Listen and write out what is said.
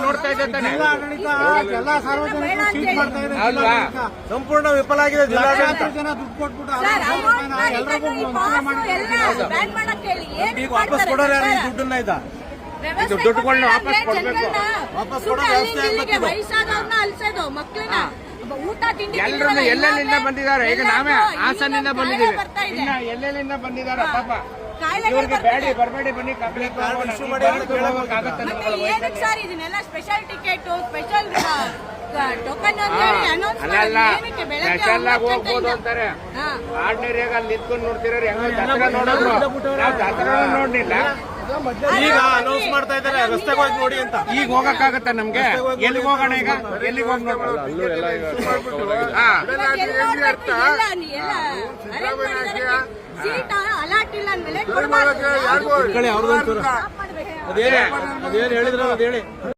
ನೋಡ್ತಾ ಇದ್ದೆ ತಾನೆ. ಎಲ್ಲ ಸಾರ್ವಜನಿಕರು ಚೀಟ್ ಮಾಡ್ತಾ ಇದೆ. ಅಲ್ವಾ? ಸಂಪೂರ್ಣ ವಿಫಲ ಆಗಿದೆ ಜಿಲ್ಲಾಡಳಿತ. ಜನ ದುಡ್ಡು ಕೊಟ್ಬಿಟ್ಟು ಎಲ್ರಿಗೂ ಈಗ ವಾಪಸ್ ಕೊಡೋರು ಯಾರು ಈ ದುಡ್ಡನ್ನ ಇದ್ದ ದುಡ್ಡುಗಳನ್ನ ವಾಪಸ್ ಕೊಡ್ಬೇಕು. ವಾಪಸ್ ಕೊಡೋ ವ್ಯವಸ್ಥೆ ಆಗ್ಬೇಕು. ವಯಸ್ಸಾದವ್ರನ್ನ ಅಲ್ಸೋದು ಮಕ್ಕಳನ್ನ ಊಟ ತಿಂಡಿ ಎಲ್ಲರನ್ನ ಎಲ್ಲೆಲ್ಲಿಂದ ಬಂದಿದ್ದಾರೆ. ಈಗ ನಾವೇ ಹಾಸನಿಂದ ಬಂದಿದ್ದೀವಿ. ಇನ್ನ ಎಲ್ಲೆಲ್ಲಿಂದ ಬಂದಿದ್ದಾರೆ ಪಾಪ. ಇವ್ರಿಗೆ ಬೇಡಿ ಬರಬೇಡಿ ಬನ್ನಿ ಕಂಪ್ಲೇಂಟ್ ಇಶ್ಯೂ ಮಾಡಿ ಅಂತ ಕೇಳಬೇಕಾಗತ್ತೆ. ಏನಕ್ಕೆ ಸರ್ ಇದನ್ನೆಲ್ಲ ಸ್ಪೆಷಲ್ ಟಿಕೆಟ್ ಸ್ಪೆಷಲ್ ಟೋಕನ್ ಅಂತ ಹೇಳಿ ಅನೌನ್ಸ್ ಅಲ್ಲ ಏನಕ್ಕೆ ಬೆಳಗ್ಗೆ ಸ್ಪೆಷಲ್ ಆಗಿ ಹೋಗ್ಬೋದು ಅಂತಾರೆ. ಆರ್ಡಿನರಿಯಾಗ ಅಲ್ಲಿ ನಿಂತ್ಕೊಂಡು ನೋಡ್ತಿರೋರು ಹೆಂಗ ದಸರಾ ನೋಡೋದು. ನಾವು ದಸರಾ ನೋಡ್ಲಿಲ್ಲ. ಈಗ ಅನೌನ್ಸ್ ಮಾಡ್ತಾ ಇದ್ದಾರೆ ರಸ್ತೆಗೆ ಹೋಗಿ ನೋಡಿ ಅಂತ. ಈಗ ಹೋಗಕ್ಕಾಗತ್ತ ನಮ್ಗೆ? ಎಲ್ಲಿಗೆ ಹೋಗೋಣ ಈಗ? ಎಲ್ಲಿಗೆ ಹೋಗಿ ನೋಡೋಣ? ಸೀಟ್ ಅಲಾಟ್ ಇಲ್ಲ ಅಂದ್ಮೇಲೆ ಅದೇನು ಹೇಳಿದ್ರು ಅದ್ ಹೇಳಿ.